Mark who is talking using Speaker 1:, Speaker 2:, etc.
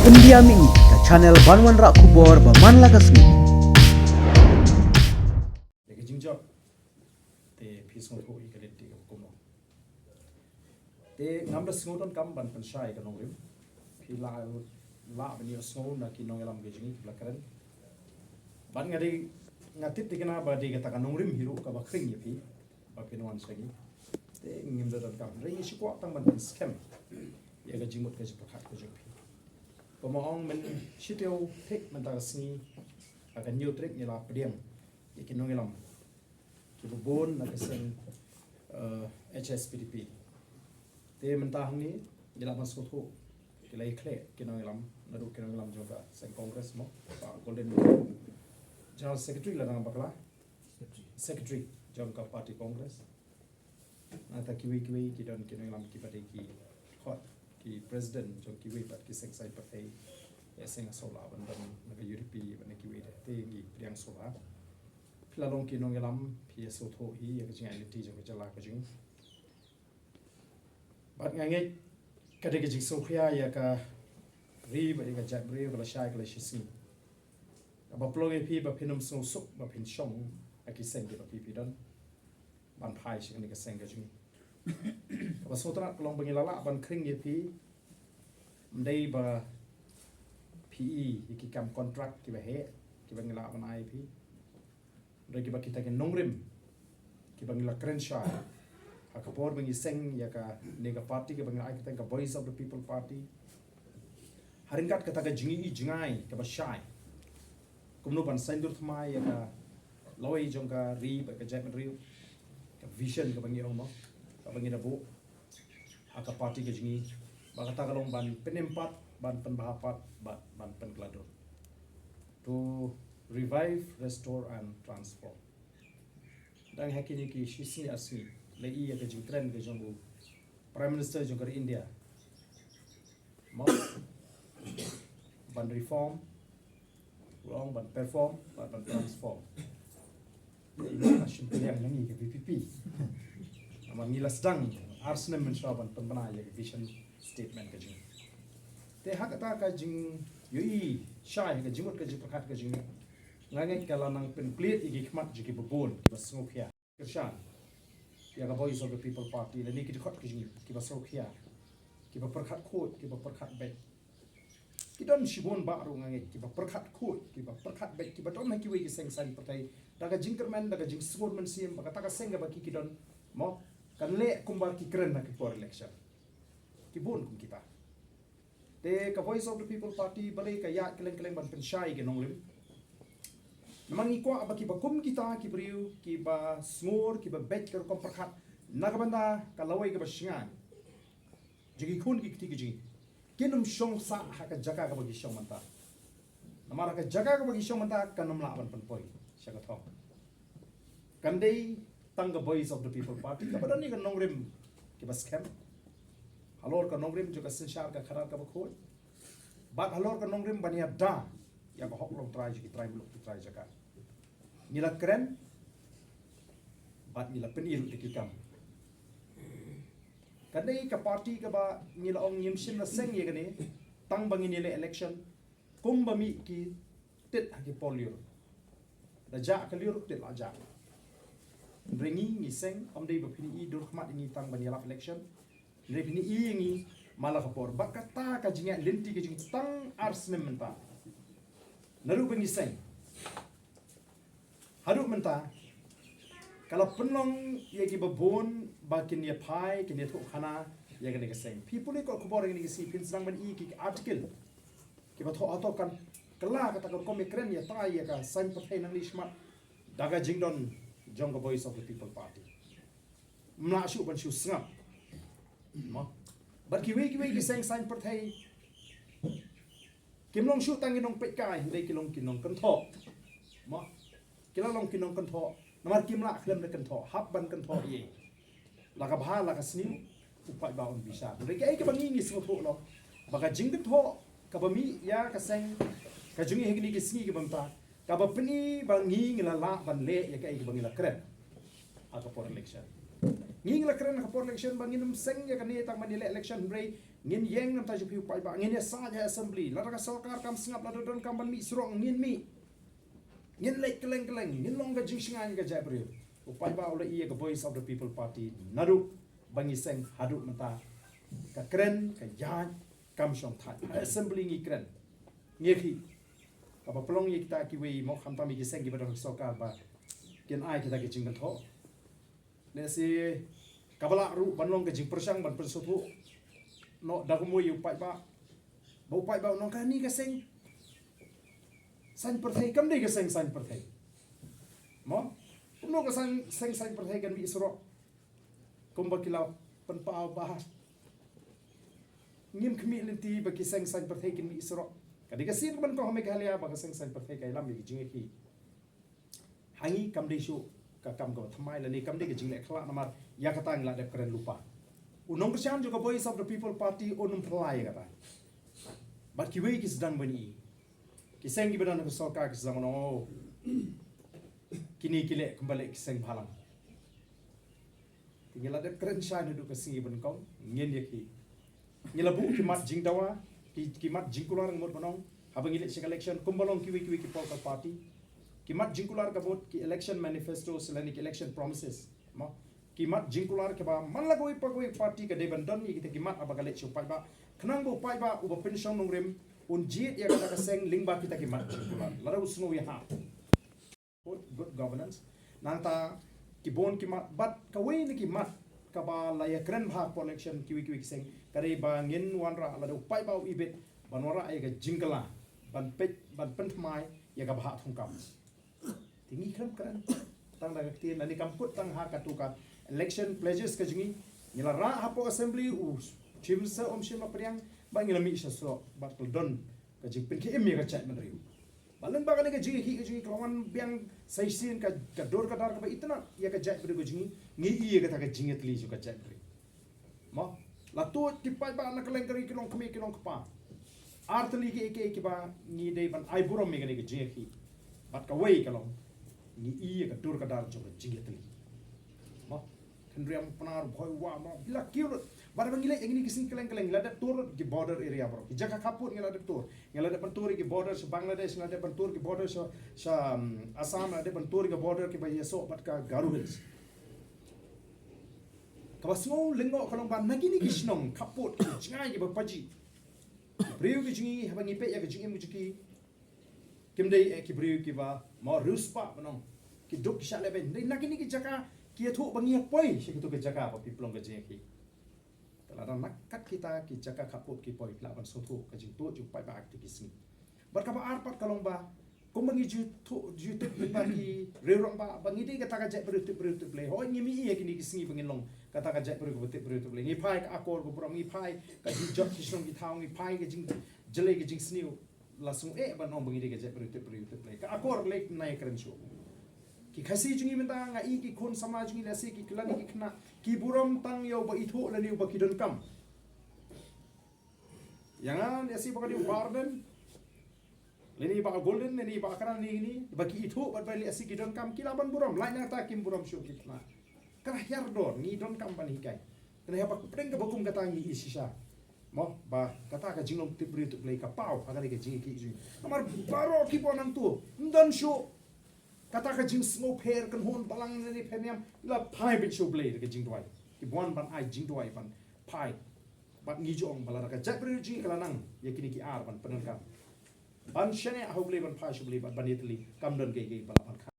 Speaker 1: Pendiami ke channel Banwan Rak Kubor Baman Lagasmi.
Speaker 2: Yagi jingjok te pisngot ho ikalit ti kumo. Te ngamda sngodon kam ban pensyai ka nongrim. Pila la bani sngo na ki nongelam gejingi blakaren. Ban ngadi ngatit ti kana ba di kata ka nongrim hiru ka ba kring yapi ba pinwan sagi. Te ngimda dan kam ringi sikwa tang ban scam. Yaga jimut ka jipakat ko jengpi. Pemaong men sitio tek mentarasni akan new trick ni lah pediam ikinong ilam kibubon na kesen HSPDP te mentah ni jela masuk ho kilai kle kinong ilam naru kinong ilam juga sen kongres mo Pak Golden General Secretary lah nang bakla Secretary jangka parti kongres nata kiwi kidon kinong ilam kipati ki hot ki president jong kiwi pat ki seng sai patai ya seng sola ban naga UDP ban kiwi de te ngi priang sola plalong ki nong elam pi so tho hi ya jing aliti jong jala ka jing bat ngai ka de jing so khya ya ka ri ba ga jat ri ba shai ka shisi ba plong e pi ba pinum so suk ba pin shong aki seng ki ba pi don ban phai shi ni ka seng ka jing ba sotra long bangilala ban kring ye pi mdei ba PE ki kam contract ki ba he ki bangila ban IP re ki ba kita ke nongrim ki bangila krensha akapor bangi seng ya ka nega party ki bangila kita ka voice of the people party haringat kata ka jingi jingai ka ba shai kumno ban sendur thmai ya ka loi jongka ri ba ka jaiman riu ka vision ka bangi ong mo bangi dabu aka parti ke jingi baka tagalong ban penempat ban penbahapat ban pengelador to revive restore and transform dang hakini ki shisni asmi lei ya ke jing trend ke jongu prime minister jong dari India mau ban reform long ban perform ban transform ini asyik yang nangi ke PPP mangila sedang Arsenal mensyaban pembina ya vision statement ke jing te hak ta ka jing yui shai ke jimut ke jing prakat ke jing ngangai kala nang pen plate igi khmat jiki bubon ki basngokya kirshan ya ka voice of the people party le ni ki khot ke jing ki basokya ki ba prakat khot ki ba prakat bet ki don shibon ba ro ngangai ki ba prakat khot ki ba prakat bet ki ba don ki we ki seng san patai daga jingkerman daga jing sword man sim ba ta ka seng ba ki don mo kan le kumbar ki keren na ki for election ki bon kum kita te ka voice of the people party balai ka ya keleng ban pensyai ke nonglim memang ikwa abaki ba kum kita ki briu ki ba smor ki ba bet ke kom perkhat nagabanda ka lawai ke ba shingan jigi khun ki ti ji kinum shong sa ha ka jaga ka bagi shong manta namara ka jaga ka bagi shong manta kanum la ban poi syaga tho kandai tangga voice of the people party ka badani ka nongrim ki ba scam halor ka nongrim juga sensyar ka kharar ka bakhoi bat halor ka nongrim bania da ya ba hok long try ki try blok ki try jaka nila keren bat nila penil ki kam kadai ka party ka ba nila ong yimshin na seng ye gani tang bangi nila election kum ba mi ki tit ha ki polio da ja ka liur tit la ja ringi ni seng amdei ba pini dur khmat ni tang ban yalap election le pini ngi malah kapor bakata ka jinga lenti ke jing tang Arsenal menta naru bangi seng haru menta kalau penong ye ki babon bakin ye pai kin ye thuk khana ye ga seng people ko kubor ni si pin sang ban ki article ki ba tho auto kan kala kata ko komikren ye ta ye ka san pathai nang li smart daga jingdon jong voice of the people party mla shu ban shu snap ma bar ki we ki seng sign pathai kim long shu tang inong pe kai dei ki long kinong kan tho ma kila long kinong kan tho namar kim la khlem kan tho hap ban kan tho ye la ka bha la ka sni upai ba on bisa dei ki ai ka bangi ni so tho lo baka jing kan tho ka ba mi ya ka seng ka jungi hegni ki sni ki bamta ka ba pni bangi ngila la ban le ya ka ai bangi la kren aka for election nging la kren aka for election bangin seng ya ka ni tang man election bre ngin yeng nam ta ju piu pai ba ngin ya sa ya assembly la ka sarkar kam sngap la don kam ban mi srong ngin mi ngin lek keleng ngin long ga jing singan ga jai brio upai ba ula iya ka voice of the people party naru bangi seng hadu mata ka kren ka yan kam shong thai assembly ngi kren ngi khi ka ba plong yi kita ki wei mo kham ta mi ki seng ki ba dong sarkar ba ken ai kita ki jing kan tho le si kabala ru banlong ka jing persang ban persothu no da ko mo yu pai ba bo pai ba no ka ni ka seng san per thai kam dei ka seng san per thai mo no ka seng per thai kan bi sro kum ba kilaw pan pa ba ngim khmi lenti ba ki seng san per thai kan bi sro ka di ka sin ban ko hame ka halia ba ka seng san per thai kai lam mi jing ki hangi kam dei shu ka kam ko thamai la ni kam dei ka jing le khla namar ya ka tang la de kren lupa unong kesian juga voice of the people party onum pelai kata but kiwe ki sedang bani kiseng ki badan ko sarkar ki sedang no kini kile kembali kiseng halang tinggal ada keren shan hidup ke singi ban kau ngien ye ki ngila bu ki mat jing dawa ki mat jing kular ngot banong habang election kumbalong kiwe ki political party ki mat jing kular ka bot ki election manifesto selani ki election promises mo kimat jingkular ke ba man lagoi pagoi party ke deban don ni kita kimat apa kale chupai ba khnang bo pai ba uba pension nongrem un jit ya kata seng lingba kita kimat jingkular lara usno ya ha good governance nanta kibon kimat bat kawai ni kimat ka ba la ya kren bha election kiwi seng kare ba ngin wanra la do pai ba ibet banwara ay ga jingkala ban pet ban pentmai ya ka bha thungkam tingi kram kran tang da ktin lani kamput tang ha katuka election pledges ka jingi ngila ra hapo assembly u chimsa shima priang ba ngila mi sasro ba don ka jing pin ki emi ka chat mandriu balang ba ka jingi ki jingi klawan biang saisin ka dor ka dar ka ba itna ya ka jat bri ko jingi ngi i ka ta ka jingi tli ju ka chat bri ma la to ti pai ba na kaleng kari kilong kami kilong kapa artli ki ba ngi dei ban ai burom mi ka ni ka jingi ki bat ka wei kalong ni i ka dor ka dar ju ka jingi tli ma kendriam penar boy wa ma bila kiu bar bangile ini kising keleng la da tur di border area bro ki jaka kaput ngela da tur ngela da pantur ki border sa bangladesh ngela da pantur ki border sa assam ada pantur ki border ki ba yeso bat ka garu hills kabasmo lengo kalong ban nagini kisnong kaput jingai ki ba paji briu ki jingi habangi pe ya ki jingi mujiki kimdei ki briu ki ba ma ruspa banong ki duk sha lebe nagini ki jaka kia thu bangi poi si tu ke jaka apa piplong ke jeki telara nakat kita ki jaka kaput ki poi laban so thu ka jing tu ju pai ba akti kisni bar ka ba arpat kalong ba ko bangi ju thu ju tu ba ki rerong ba bangi de kata ka jek beru tu play ho ngi mi ye kini kisni bangi long kata ka jek beru tu play ngi pai ka akor ko brom ngi pai ka ji jok ki song ki thau ngi pai ke jing jele ke jing sniu lasung ba nong bangi de ka jek beru tu play ka akor lek nai kren show ki khasi jungi menta nga I ki khon samaj jungi lasi ki klani ki khna ki buram tang yo ba itho lani ba ki don kam yangan yasi ba di warden leni ba golden leni ba karan ni ba ki itho ba bali asi ki don kam ki laban buram lain ta kim buram shu ki khna kara her dor ni don kam ban hikai kena ba preng ka bakum kata ngi isisa mo ba kata ka jinglong tibri tu play ka pau agari ke jingi ki jingi amar baro ki bonang tu ndon shu kata ka jing snow pair kan hon balang ni phemiam la pai bit show blade ka jing twai ki bon ban ai jing twai ban pai bat ngi jong balara ka jat bri jing kala nang yakini ki ar ban penan ka ban shane a hoble ban pai show blade ban itli kam don ge ban